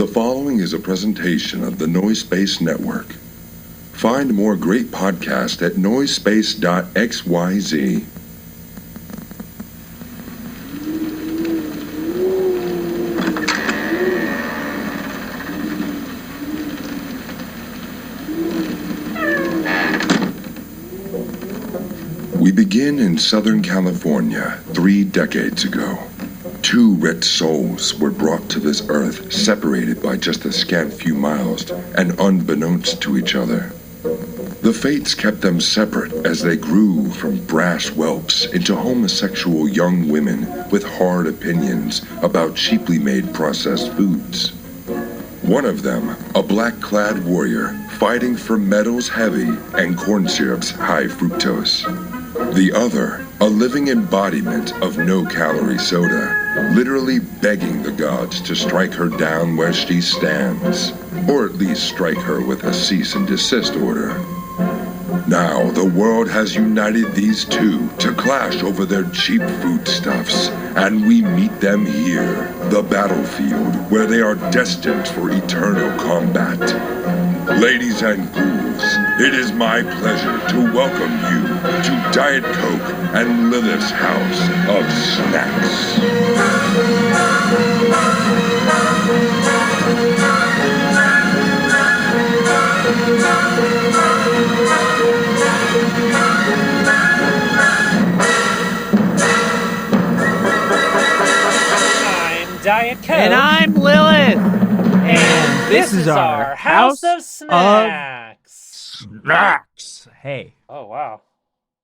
The following is a presentation of the Noise Space Network. Find more great podcasts at noisespace.xyz. We begin in Southern California 3 decades ago. 2 red souls were brought to this earth, separated by just a scant few miles and unbeknownst to each other. The fates kept them separate as they grew from brash whelps into homosexual young women with hard opinions about cheaply made processed foods. One of them, a black-clad warrior, fighting for metals heavy and corn syrups high fructose. The other, a living embodiment of no-calorie soda, literally begging the gods to strike her down where she stands, or at least strike her with a cease and desist order. Now, the world has united these two to clash over their cheap foodstuffs, and we meet them here, the battlefield, where they are destined for eternal combat. Ladies and ghouls, it is my pleasure to welcome you to Diet Coke and Lilith's House of Snacks. I'm Diet Coke. And I'm Lilith. And this is our House of Snacks. Snacks. Hey. Oh, wow.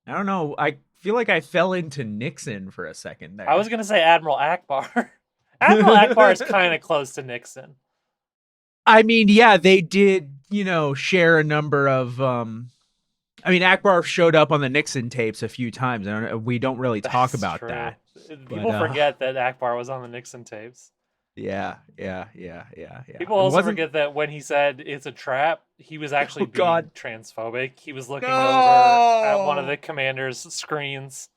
I don't know. I feel like I fell into Nixon for a second there. I was going to say Admiral Akbar. Admiral Akbar is kind of close to Nixon. I mean, yeah, they did, share a number of... Akbar showed up on the Nixon tapes a few times. We don't really talk about true. that. People forget that Akbar was on the Nixon tapes. Yeah. People also forget that when he said it's a trap, he was actually being transphobic. He was looking over at one of the commander's screens,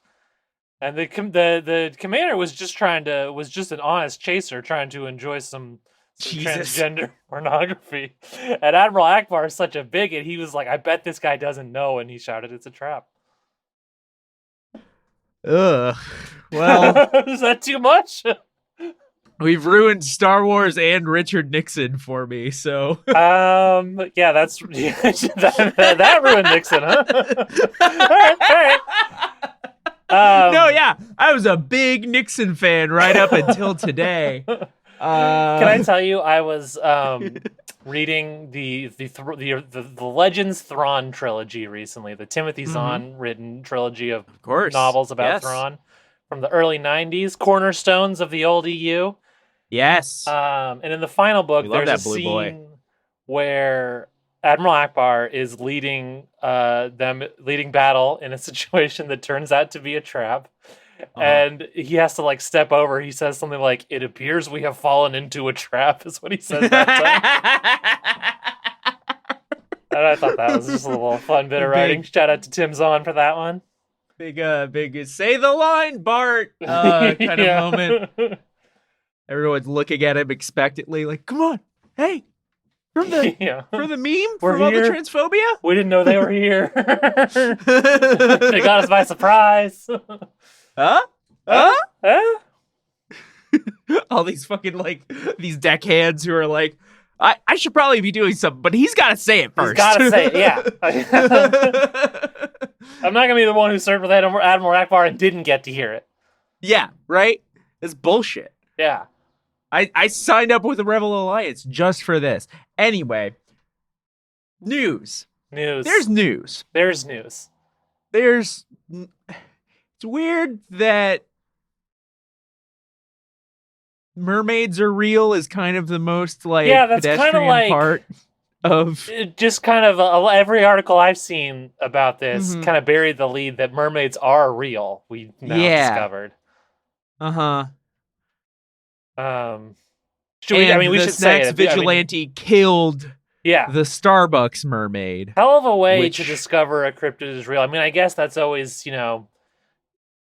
and the commander was just an honest chaser trying to enjoy some transgender pornography. And Admiral Akbar is such a bigot. He was like, "I bet this guy doesn't know," and he shouted, "It's a trap." Ugh. Well, is that too much? We've ruined Star Wars and Richard Nixon for me, so... yeah, that ruined Nixon, huh? all right. No, yeah, I was a big Nixon fan right up until today. Can I tell you, I was reading the Legends Thrawn trilogy recently, the Timothy Zahn written trilogy of novels about Thrawn from the early 90s, cornerstones of the old EU. Yes. And in the final book, there's a scene where Admiral Akbar is leading battle in a situation that turns out to be a trap. And he has to step over. He says something like, "It appears we have fallen into a trap," is what he says that time. And I thought that was just a little fun bit of writing. Shout out to Tim Zahn for that one. Big say the line, Bart kind of moment. Everyone's looking at him expectantly, like, "Come on, hey, from the meme, from all the transphobia? We didn't know they were here. They got us by surprise." Huh? All these fucking these deckhands who are like, I should probably be doing something, but he's got to say it first. He's got to say it, yeah. I'm not gonna be the one who served with Admiral Akbar and didn't get to hear it. Yeah, right. It's bullshit. Yeah. I signed up with the Rebel Alliance just for this. Anyway, news. There's news. It's weird that mermaids are real is kind of the most that's pedestrian part of just kind of every article I've seen about this kind of buried the lead that mermaids are real. We now discovered. We should say it. Vigilante killed the Starbucks mermaid. Hell of a way to discover a cryptid is real. I mean, I guess that's always,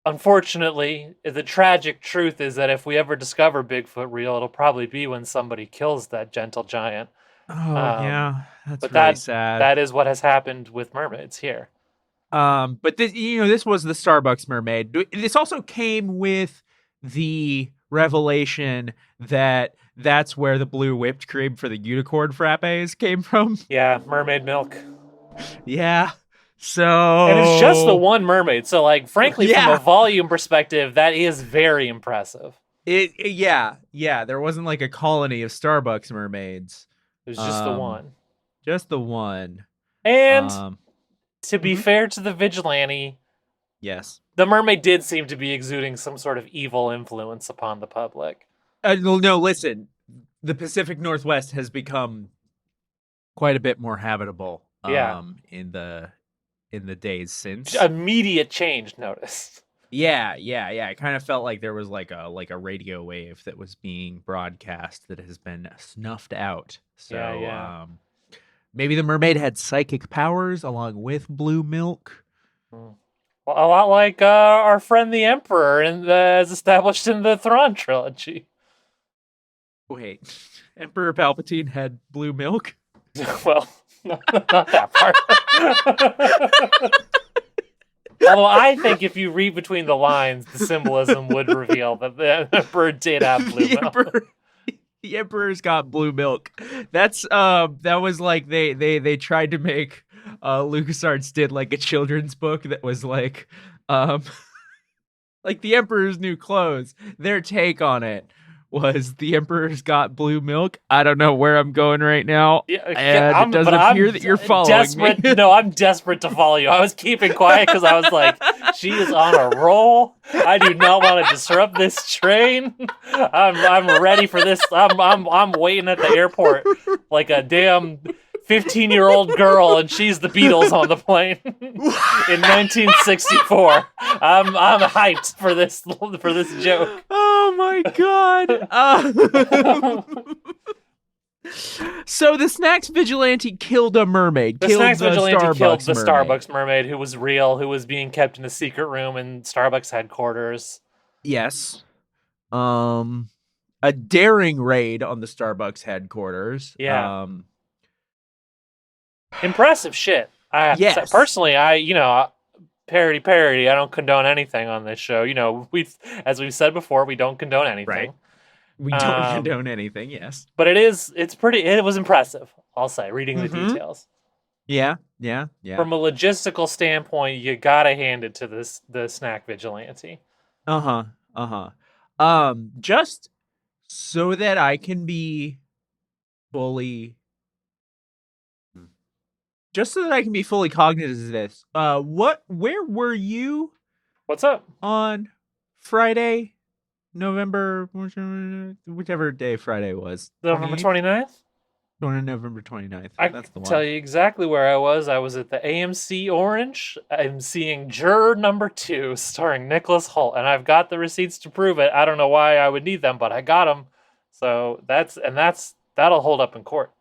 unfortunately, the tragic truth is that if we ever discover Bigfoot real, it'll probably be when somebody kills that gentle giant. Oh, yeah. That's but really sad. That is what has happened with mermaids here. But this, this was the Starbucks mermaid. This also came with the revelation that that's where the blue whipped cream for the unicorn frappes came from. Yeah, mermaid milk. Yeah. So, and it's just the one mermaid. So, like, frankly, from a volume perspective, that is very impressive. Yeah. There wasn't like a colony of Starbucks mermaids. It was just the one. Just the one. And to be fair to the vigilante, yes, the mermaid did seem to be exuding some sort of evil influence upon the public. No, listen. The Pacific Northwest has become quite a bit more habitable. In the days since. Immediate change noticed. Yeah. It kind of felt like there was like a radio wave that was being broadcast that has been snuffed out. So maybe the mermaid had psychic powers along with blue milk. Well, a lot like our friend the Emperor, as established in the Thrawn trilogy. Wait, Emperor Palpatine had blue milk? Well, no, not that part. Although I think if you read between the lines, the symbolism would reveal that the Emperor did have blue milk. The Emperor's got blue milk. That's that was like they tried to make LucasArts did like a children's book that was like like the Emperor's New Clothes. Their take on it was the Emperor's got blue milk. I don't know where I'm going right now. Yeah, and it doesn't appear that you're following me. No, I'm desperate to follow you. I was keeping quiet because I was like, she is on a roll. I do not want to disrupt this train. I'm ready for this. I'm waiting at the airport like a damn 15-year-old girl, and she's the Beatles on the plane in 1964. I'm hyped for this joke. Oh my god! So the Snacks Vigilante killed a mermaid. The Snacks Vigilante killed the Starbucks mermaid, who was real, who was being kept in a secret room in Starbucks headquarters. Yes. A daring raid on the Starbucks headquarters. Yeah. Impressive shit. Yes. Personally, parody. I don't condone anything on this show. As we've said before, we don't condone anything. Right. We don't condone anything, yes. But it was impressive, I'll say, reading the details. Yeah. From a logistical standpoint, you gotta hand it to the Snack Vigilante. Just so that I can be fully cognizant of this. Where were you? What's up? On Friday, November, whichever day Friday was. November 29th? November 29th. I can tell you exactly where I was. I was at the AMC Orange. I'm seeing Juror Number 2 starring Nicholas Hoult, and I've got the receipts to prove it. I don't know why I would need them, but I got them. So that'll hold up in court.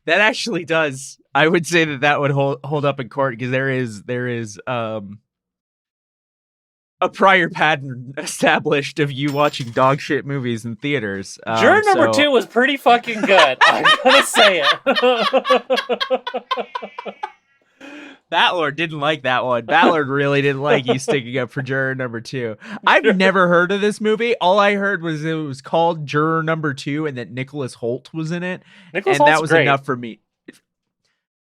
That actually does. I would say that would hold up in court because there is a prior pattern established of you watching dog shit movies in theaters. Juror Number 2 was pretty fucking good. I'm gonna say it. Batlord didn't like that one. Batlord really didn't like you sticking up for Juror Number 2. I've never heard of this movie. All I heard was it was called Juror Number 2 and that Nicholas Hoult was in it. Nicholas and Holt's that was great. Enough for me.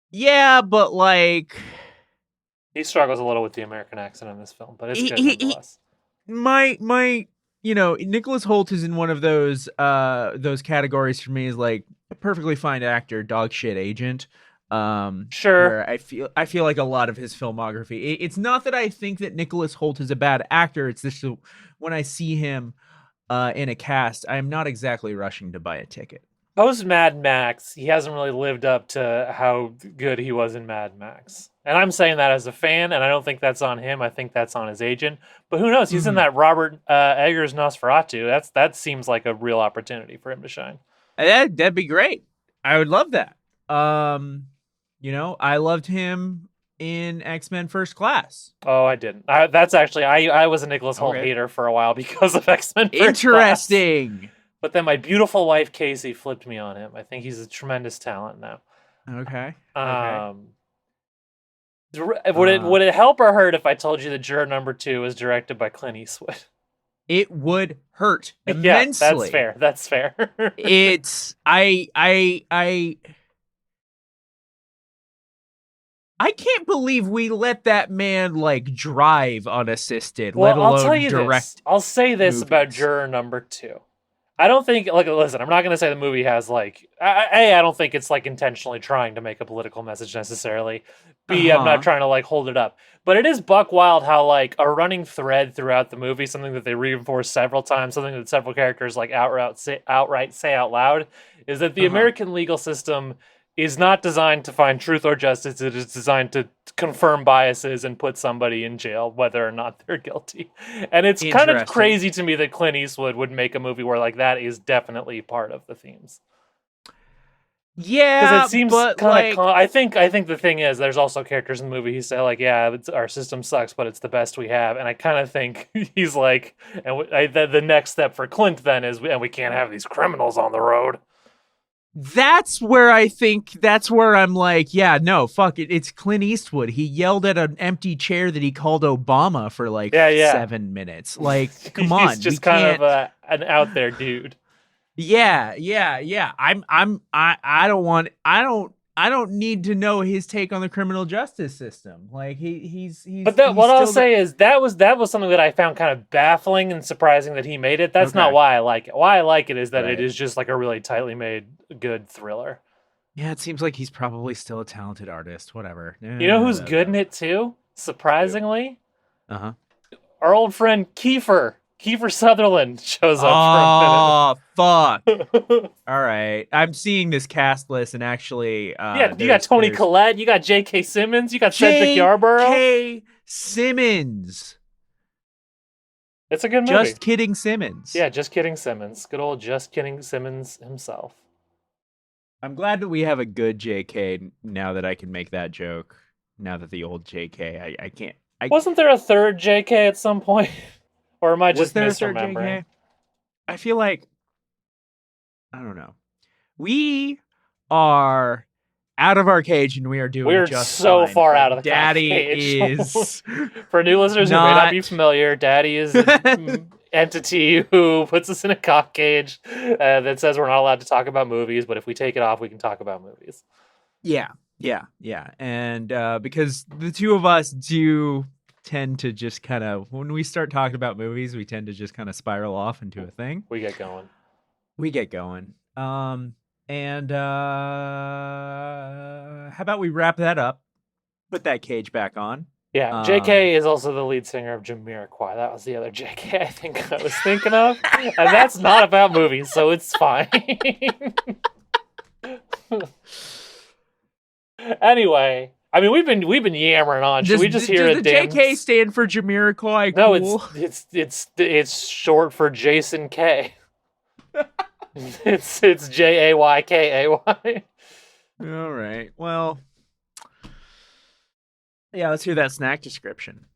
Yeah, but like... He struggles a little with the American accent in this film, but it's good nonetheless. Nicholas Hoult is in one of those categories for me is like a perfectly fine actor, dog shit agent. Sure. I feel like a lot of his filmography. It's not that I think that Nicholas Hoult is a bad actor. It's just when I see him in a cast, I am not exactly rushing to buy a ticket. Post Mad Max, he hasn't really lived up to how good he was in Mad Max. And I'm saying that as a fan, and I don't think that's on him. I think that's on his agent. But who knows? He's in that Robert Eggers Nosferatu. That seems like a real opportunity for him to shine. That'd be great. I would love that. I loved him in X-Men First Class. Oh, I didn't. That's actually I was a Nicholas Hoult hater for a while because of X-Men First Class. Interesting. But then my beautiful wife Casey flipped me on him. I think he's a tremendous talent now. Okay. Would it help or hurt if I told you that Juror Number 2 was directed by Clint Eastwood? It would hurt immensely. Yeah, that's fair. It's I can't believe we let that man like drive unassisted, let alone I'll tell you direct. I'll say this movies. about Juror Number 2. I don't think, like, listen, I'm not going to say the movie has, like, I don't think it's, like, intentionally trying to make a political message necessarily. B, I'm not trying to, like, hold it up. But it is buck wild how, like, a running thread throughout the movie, something that they reinforce several times, something that several characters, like, outright say out loud, is that the American legal system is not designed to find truth or justice. It is designed to confirm biases and put somebody in jail, whether or not they're guilty. And it's kind of crazy to me that Clint Eastwood would make a movie where like that is definitely part of the themes. Yeah, because it seems kind of. I think the thing is, there's also characters in the movie who say like, "Yeah, our system sucks, but it's the best we have." And I kind of think he's like, the next step for Clint then is, and we can't have these criminals on the road. That's where I'm like, yeah, no, fuck it. It's Clint Eastwood. He yelled at an empty chair that he called Obama for like 7 minutes. Like, come on. He's just kind of an out there dude. Yeah. I don't need to know his take on the criminal justice system. Like he's But what I'll say is that was something that I found kind of baffling and surprising that he made it. That's not why I like it. Why I like it is that it is just like a really tightly made good thriller. Yeah, it seems like he's probably still a talented artist. Whatever. You know who's good in it too? Surprisingly? Our old friend Kiefer Sutherland shows up for a minute. Fuck. All right. I'm seeing this cast list, and actually... you got Toni Collette, you got J.K. Simmons, you got Cedric Yarborough. J.K. Simmons. It's a good movie. Just Kidding Simmons. Yeah, Just Kidding Simmons. Good old Just Kidding Simmons himself. I'm glad that we have a good J.K. now that I can make that joke. Now that the old J.K. I can't... Wasn't there a third J.K. at some point? Or am I just misremembering? I feel like, I don't know. We are out of our cage and we are doing We're just so fine. far out of the Daddy cage. is... For new listeners who may not be familiar, Daddy is an entity who puts us in a cock cage that says we're not allowed to talk about movies, but if we take it off, we can talk about movies. Yeah. And because the two of us do... tend to just kind of, when we start talking about movies, we tend to just kind of spiral off into a thing. We get going. And how about we wrap that up? Put that cage back on. Yeah, JK is also the lead singer of Jamiroquai. That was the other JK I think I was thinking of. And that's not about movies, so it's fine. Anyway, I mean, we've been yammering on. Should we just hear it? Does the JK stand for Jamiroquai? No, it's short for Jason K. it's JAYKAY. All right. Well, yeah. Let's hear that snack description.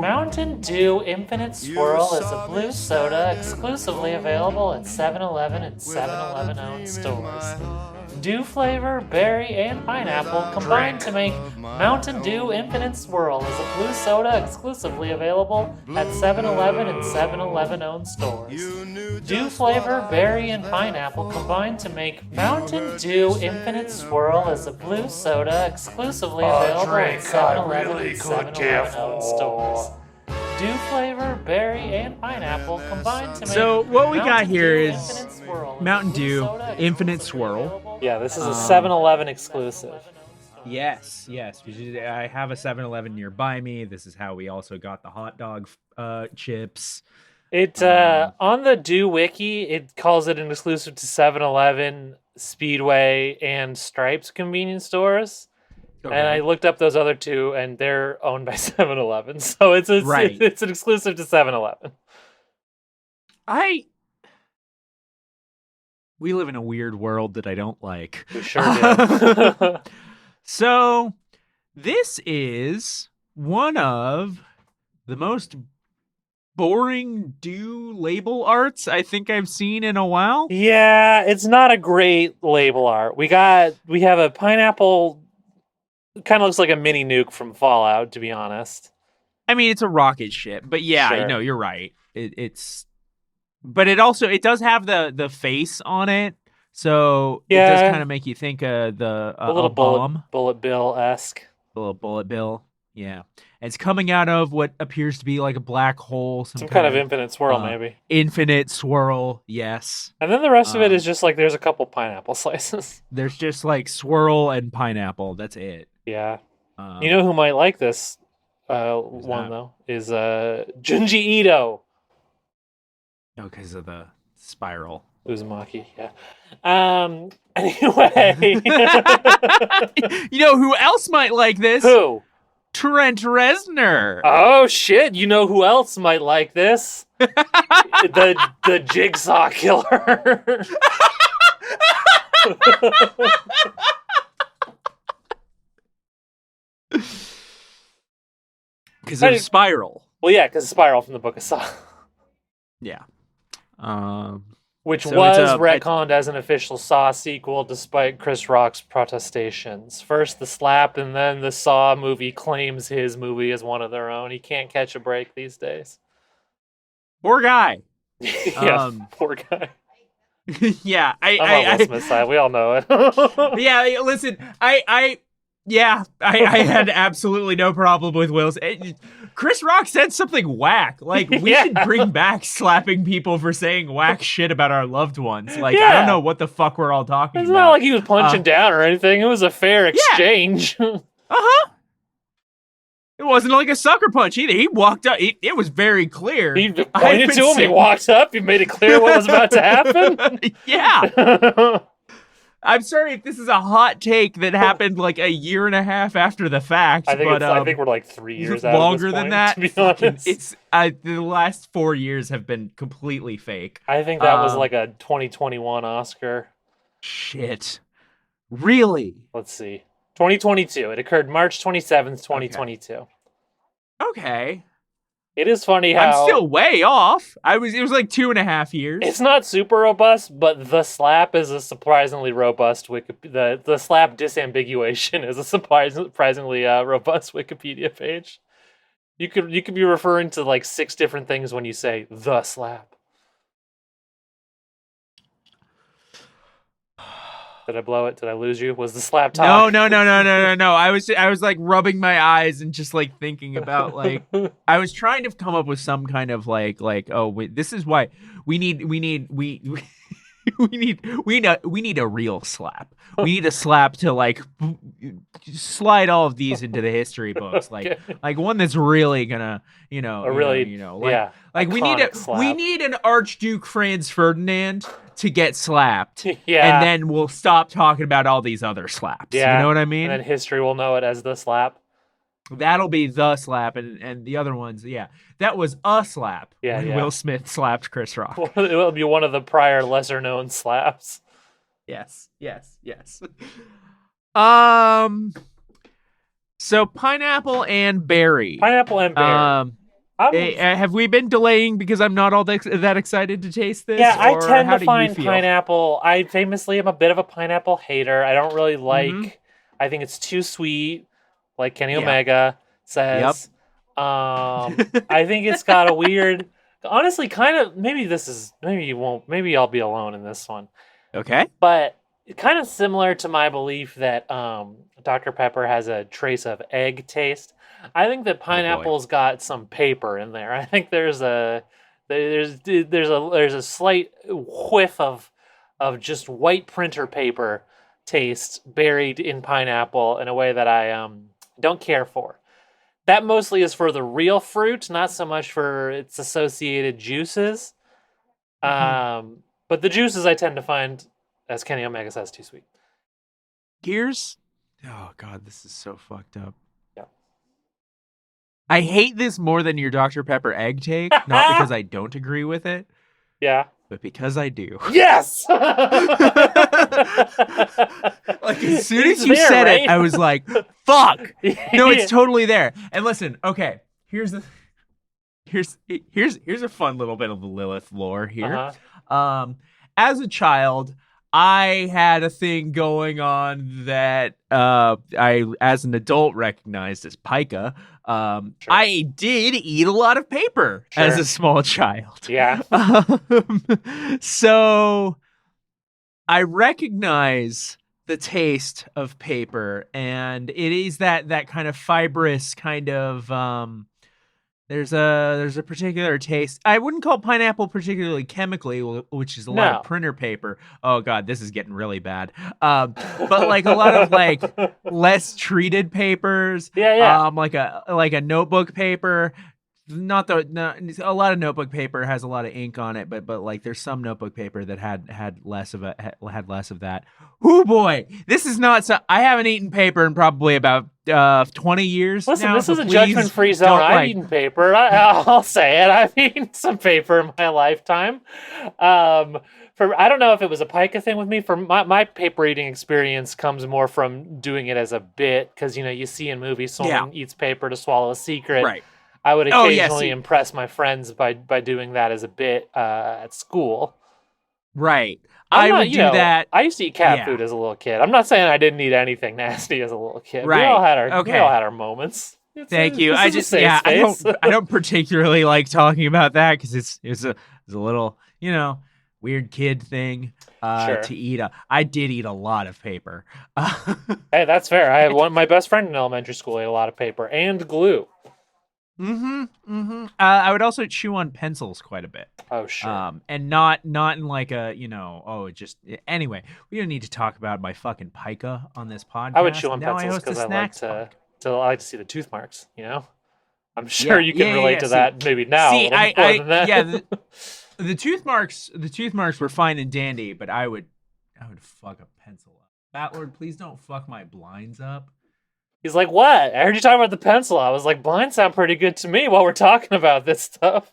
Mountain Dew Infinite Swirl is a blue soda exclusively available at 7-Eleven and 7-Eleven owned stores. Dew flavor, berry, and pineapple combined to make Mountain Dew Infinite Swirl is a blue soda exclusively available at 7-Eleven and 7-Eleven owned stores. Dew flavor, berry, and pineapple combined to make Mountain Dew Infinite Swirl is a blue soda exclusively available at 7-Eleven and 7-Eleven owned stores. Dew flavor, berry, and pineapple combined to make... So what we got here is Mountain Dew Infinite Swirl. Yeah, this is a 7-Eleven exclusive. Yes. I have a 7-Eleven nearby me. This is how we also got the hot dog chips. It on the Dew Wiki, it calls it an exclusive to 7-Eleven, Speedway, and Stripes convenience stores. Okay. And I looked up those other two, and they're owned by 7-Eleven. So it's an exclusive to 7-Eleven. We live in a weird world that I don't like. We sure do. So, this is one of the most boring Dew label arts I think I've seen in a while. Yeah, it's not a great label art. We have a pineapple, kind of looks like a mini nuke from Fallout, to be honest. I mean, it's a rocket ship, but yeah, Sure. no, you're right. But it does have the face on it, so it does kind of make you think of a little bomb. Bullet Bill-esque. A little bullet bill, yeah. And it's coming out of what appears to be like a black hole. Some kind of infinite swirl, maybe. Infinite swirl, yes. And then the rest of it is just like there's a couple pineapple slices. There's just like swirl and pineapple. That's it. Yeah. You know who might like this one, though? Is Junji Ito. Oh, because of the spiral. Uzumaki, yeah. Anyway. You know who else might like this? Who? Trent Reznor. Oh, shit. You know who else might like this? the Jigsaw Killer. Because of Spiral. Well, yeah, because Spiral from the Book of Saw. Yeah. Which was retconned as an official Saw sequel despite Chris Rock's protestations. First the slap, and then the Saw movie claims his movie as one of their own. He can't catch a break these days. Poor guy. Yeah, poor guy. Yeah, I'm on Will Smith's side. We all know it. Yeah, listen, I had absolutely no problem with Will's. Chris Rock said something whack. Like, we should bring back slapping people for saying whack shit about our loved ones. Like, I don't know what the fuck we're all talking about. It's not like he was punching down or anything. It was a fair exchange. Uh-huh. It wasn't like a sucker punch either. He walked up. It was very clear. He pointed to him. He walked up. He made it clear what was about to happen. Yeah. I'm sorry if this is a hot take that happened like a year and a half after the fact. I think we're like 3 years out. Longer at this than point, that. To be honest, it's the last 4 years have been completely fake. I think that was like a 2021 Oscar. Shit. Really? Let's see. 2022. It occurred March 27th, 2022. Okay. It is funny how I'm still way off. It was like 2.5 years. It's not super robust, but the slap is a surprisingly robust the slap disambiguation is a surprisingly robust Wikipedia page. You could be referring to like 6 different things when you say the slap. Did I blow it? Did I lose you? Was the slap talk? No. I was like rubbing my eyes and just like thinking about like I was trying to come up with some kind of like this is why we need a real slap. We need a slap to like slide all of these into the history books, like one that's really gonna we need an Archduke Franz Ferdinand to get slapped, and then we'll stop talking about all these other slaps. You know what I mean? And then history will know it as the slap. That'll be the slap, and the other ones, that was a slap. When Will Smith slapped Chris Rock. It will be one of the prior lesser-known slaps. Yes. So pineapple and berry. Have we been delaying because I'm not all that excited to taste this? Yeah, I tend to find pineapple. I famously am a bit of a pineapple hater. I don't really like. I think it's too sweet, like Kenny Omega says. I think it's got a weird. Honestly, kind of. Maybe you won't. Maybe I'll be alone in this one. Okay. But kind of similar to my belief that Dr. Pepper has a trace of egg taste. I think that pineapple's got some paper in there. I think there's a slight whiff of just white printer paper taste buried in pineapple in a way that I don't care for. That mostly is for the real fruit, not so much for its associated juices. But the juices I tend to find, as Kenny Omega says, too sweet. Oh God, this is so fucked up. Yeah. I hate this more than your Dr. Pepper egg take, not because I don't agree with it. Yeah. but because I do. Yes! Like, as soon as you said it, I was like, fuck. No, it's totally there. And listen, okay, here's a fun little bit of the Lilith lore here. As a child, I had a thing going on that I, as an adult, recognized as pica. I did eat a lot of paper as a small child. Yeah. So I recognize the taste of paper, and it is that kind of fibrous kind of there's a particular taste. I wouldn't call pineapple particularly chemically, which is a lot of printer paper. Oh god, this is getting really bad. But like a lot of like less treated papers. Like a notebook paper. A lot of notebook paper has a lot of ink on it, but like there's some notebook paper that had less of that. Oh boy, this is not so. I haven't eaten paper in probably about 20 years. Listen, now, this is a judgment-free zone. I've eaten paper. I'll say it. I've eaten some paper in my lifetime. I don't know if it was a pica thing with me. For my paper eating experience comes more from doing it as a bit, because you see in movies someone eats paper to swallow a secret. Right. I would occasionally impress my friends by doing that as a bit at school. Right. I would do that. I used to eat cat food as a little kid. I'm not saying I didn't eat anything nasty as a little kid. Right. We all had our moments. Thank you. I don't particularly like talking about that because it's a little, weird kid thing to eat. I did eat a lot of paper. Hey, that's fair. I had my best friend in elementary school ate a lot of paper and glue. I would also chew on pencils quite a bit. Oh, sure. And not in like a, anyway, we don't need to talk about my fucking pica on this podcast. I would chew on pencils because I like to see the tooth marks, I'm sure you can relate to that maybe now. See, more than that. The tooth marks were fine and dandy, but I would fuck a pencil up. Batlord, please don't fuck my blinds up. He's like, what? I heard you talking about the pencil. I was like, blinds sound pretty good to me while we're talking about this stuff.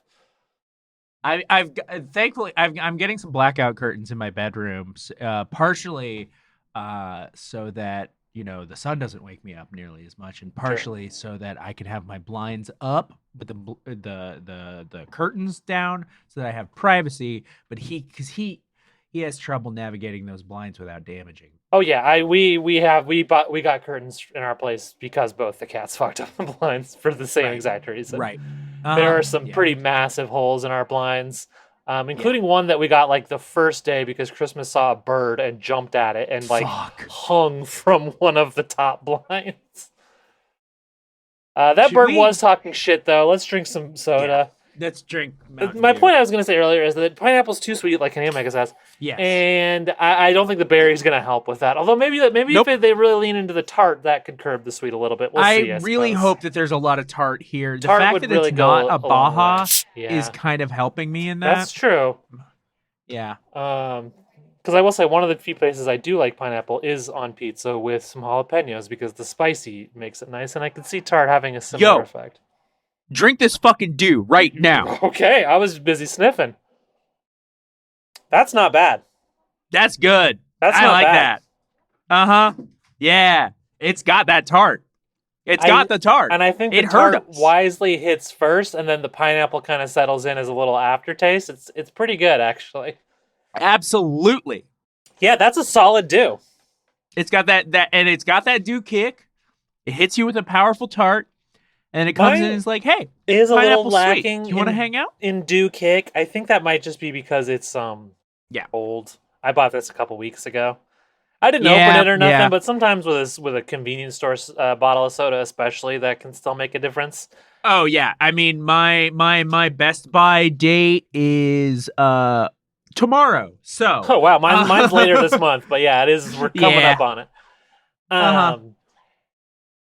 Thankfully I'm getting some blackout curtains in my bedrooms, partially so that the sun doesn't wake me up nearly as much, and partially so that I can have my blinds up but the curtains down so that I have privacy. But he has trouble navigating those blinds without damaging. Oh yeah, we got curtains in our place because both the cats fucked up the blinds for the same exact reason. Right. There are some pretty massive holes in our blinds, including one that we got like the first day because Christmas saw a bird and jumped at it and hung from one of the top blinds. That bird was talking shit though. Let's drink some soda. Let's drink Mountain Dew. My point I was going to say earlier is that pineapple's too sweet, like Kanemaga says. Yes. And I don't think the berry's going to help with that. Although maybe if they really lean into the tart, that could curb the sweet a little bit. We'll see, I really hope that there's a lot of tart here. The tart fact that really it's not a Baja is kind of helping me in that. That's true. Yeah. Because I will say one of the few places I do like pineapple is on pizza with some jalapenos because the spicy makes it nice, and I can see tart having a similar effect. Drink this fucking Dew right now. Okay, I was busy sniffing. That's not bad. That's good. I like that. Yeah, it's got that tart. It's got the tart. And I think the tart wisely hits first, and then the pineapple kind of settles in as a little aftertaste. It's pretty good, actually. Absolutely. Yeah, that's a solid Dew. It's got that and it's got that Dew kick. It hits you with a powerful tart. And it comes in and it's like, hey, it is a little lacking. Do you want to hang out? In Dew Kick. I think that might just be because it's old. I bought this a couple weeks ago. I didn't open it or nothing, but sometimes with a convenience store bottle of soda, especially, that can still make a difference. Oh yeah, I mean my Best Buy date is tomorrow. So oh wow, mine's later this month, but yeah, it is. We're coming up on it.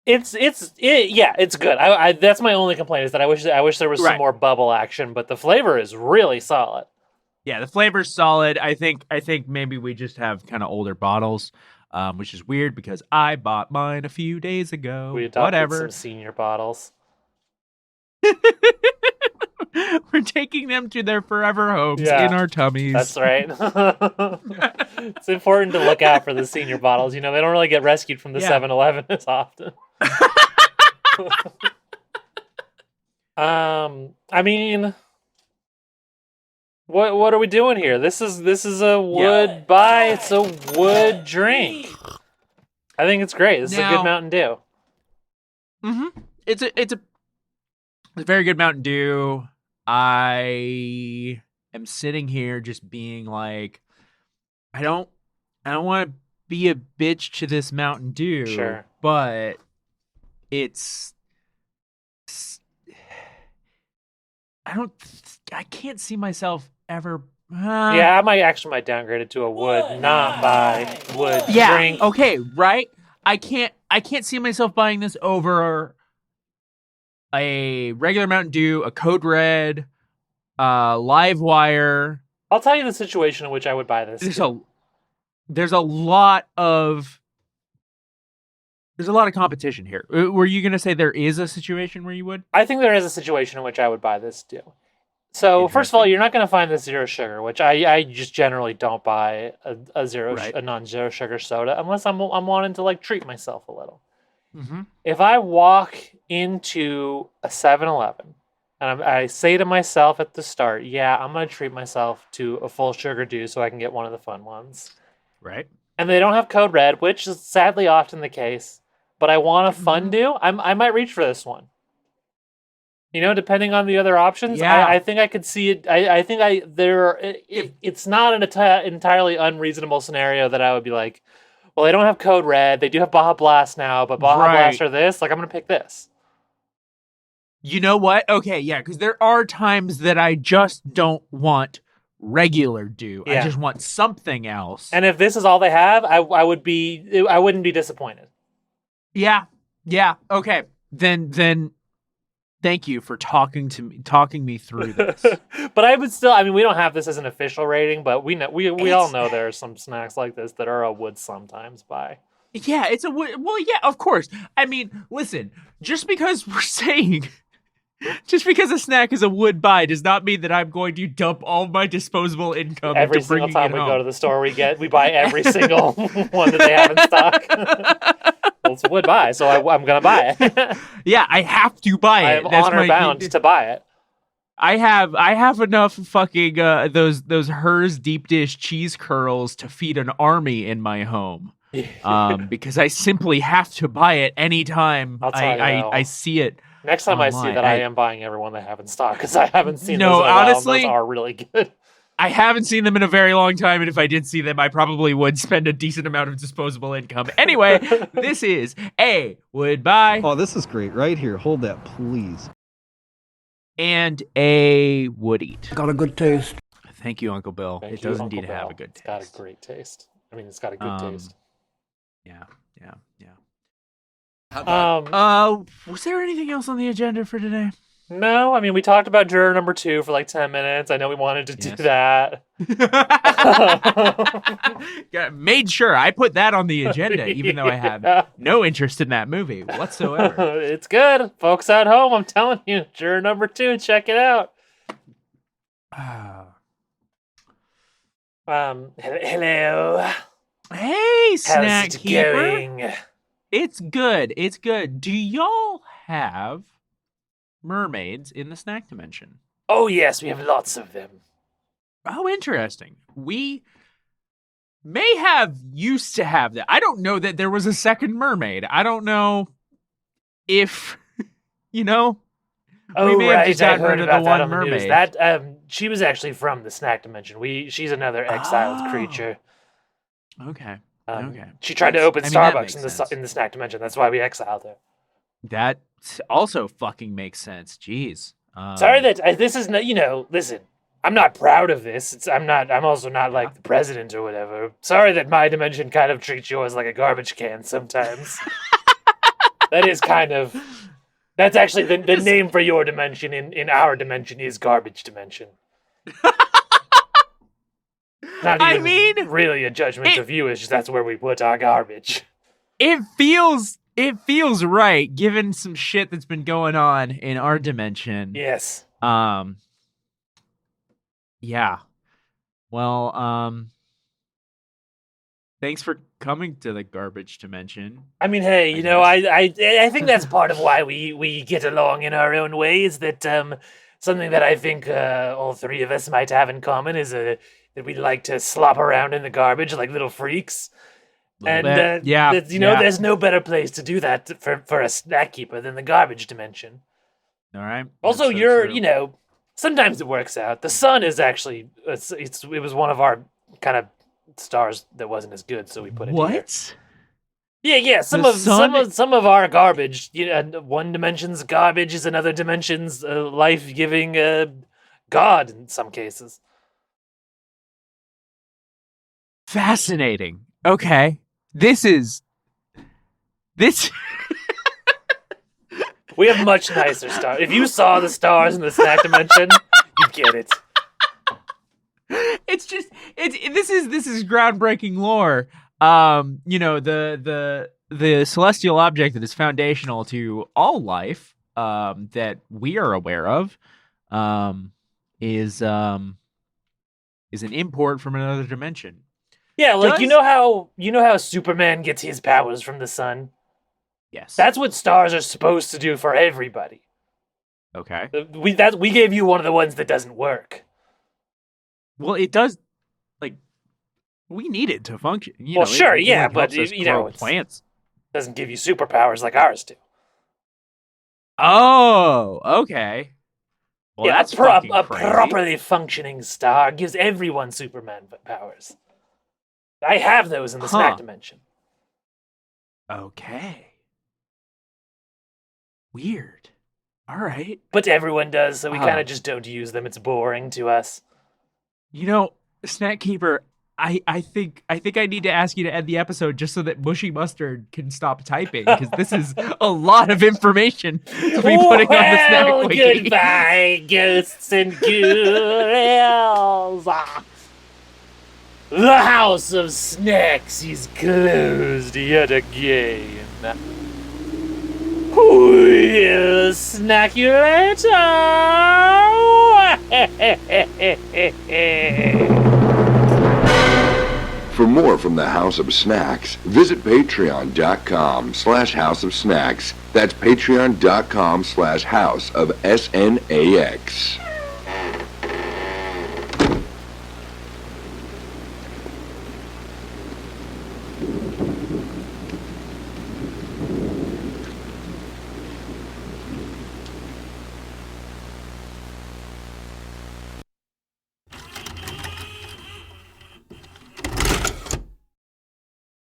It's good. I that's my only complaint is that I wish there was some more bubble action, but the flavor is really solid. Yeah, the flavor's solid. I think maybe we just have kind of older bottles, which is weird because I bought mine a few days ago. We adopted some senior bottles. We're taking them to their forever homes in our tummies. That's right. It's important to look out for the senior bottles. They don't really get rescued from the 7-Eleven as often. I mean, what are we doing here? This is a wood buy. It's a wood drink. I think it's great. This is a good Mountain Dew. Mm-hmm. It's a very good Mountain Dew. I am sitting here just being like, I don't want to be a bitch to this Mountain Dew. Sure. But I can't see myself ever. I might downgrade it to a would not buy would drink. Okay, right? I can't see myself buying this over a regular Mountain Dew, a Code Red, Live Wire. I'll tell you the situation in which I would buy this. There's a lot of competition here. Were you going to say there is a situation where you would? I think there is a situation in which I would buy this too. So first of all, you're not going to find this zero sugar, which I just generally don't buy a non-zero sugar soda unless I'm wanting to like treat myself a little. Mm-hmm. If I walk into a 7-Eleven and I say to myself at the start, I'm going to treat myself to a full sugar Dew so I can get one of the fun ones. Right. And they don't have Code Red, which is sadly often the case, but I want a fun Dew, I might reach for this one. Depending on the other options, I think I could see it. It's not an entirely unreasonable scenario that I would be like, well, they don't have Code Red. They do have Baja Blast now, but Baja Blast or this, like, I'm going to pick this. You know what? Okay, yeah, because there are times that I just don't want regular Dew. I just want something else. And if this is all they have, I wouldn't be disappointed. Yeah. Okay. Then thank you for talking me through this. But I would still, we don't have this as an official rating, but we all know there are some snacks like this that are a would sometimes buy. Yeah, it's a would. Well, yeah, of course. Listen, just because a snack is a would buy does not mean that I'm going to dump all my disposable income every into bringing it single time we home. go to the store. We buy every single one that they have in stock. Well, it's a would buy, so I'm gonna buy it. Yeah, I have to buy it. I am honor bound to buy it. I have enough fucking those Hers deep dish cheese curls to feed an army in my home. Because I simply have to buy it anytime I see it. Next time online. I see that, I am buying every one they have in stock because I haven't seen those in a honestly, while. Those are really good. I haven't seen them in a very long time, and if I did see them, I probably would spend a decent amount of disposable income. Anyway, this is a would buy. Oh, this is great. Right here. Hold that, please. And a would eat. Got a good taste. Thank you, Uncle Bill. Thank it you, does Uncle indeed Bill. have a good taste. It's got a great taste. It's got a good taste. Yeah. Was there anything else on the agenda for today? No, we talked about juror number 2 for like 10 minutes. I know we wanted to do that. Made sure I put that on the agenda, even though I have no interest in that movie whatsoever. It's good. Folks at home, I'm telling you, juror number 2, check it out. Hello. Hey, Snack How's it Keeper. going? It's good. Do y'all have mermaids in the snack dimension? Oh, yes, we have lots of them. Oh, interesting. We may have used to have that. I don't know that there was a second mermaid. I don't know if, we may have just gotten rid of the one mermaid. She was actually from the snack dimension. She's another exiled creature. Okay. She tried to open Starbucks in the snack dimension. That's why we exiled her. That also fucking makes sense. Jeez. Sorry that this is not. Listen. I'm not proud of this. I'm also not like the president or whatever. Sorry that my dimension kind of treats yours like a garbage can sometimes. That is that's actually the name for your dimension in our dimension is garbage dimension. Not even really a judgment of you. It's just that's where we put our garbage. It feels right, given some shit that's been going on in our dimension. Yes. Yeah. Well, thanks for coming to the garbage dimension. I mean, hey, I think that's part of why we get along in our own ways. That something that I think all three of us might have in common is that we like to slop around in the garbage like little freaks. There's no better place to do that for a snack keeper than the garbage dimension. All right. Also, sometimes it works out. The sun is actually it was one of our kind of stars that wasn't as good, so we put it here. What? Yeah. Some of our garbage. One dimension's garbage is another dimension's life-giving god in some cases. Fascinating. Okay. This. We have much nicer stars. If you saw the stars in the snack dimension, you'd get it. This is groundbreaking lore. The celestial object that is foundational to all life, that we are aware of, is an import from another dimension. Yeah, like you know how Superman gets his powers from the sun? Yes. That's what stars are supposed to do for everybody. Okay. We gave you one of the ones that doesn't work. Well, it does. Like, we need it to function. But plants doesn't give you superpowers like ours do. Oh, okay. Well, that's fucking crazy. A properly functioning star gives everyone Superman powers. I have those in the snack dimension. Okay. Weird. All right. But everyone does, so we kind of just don't use them. It's boring to us. Snack Keeper, I think I need to ask you to end the episode just so that Mushy Mustard can stop typing, because this is a lot of information to be putting on the Snack Wiki. Goodbye, ghosts and ghouls. The House of Snacks is closed yet again. We'll snack you later. For more from the House of Snacks, visit patreon.com/House of Snacks. That's patreon.com/House of SNAX.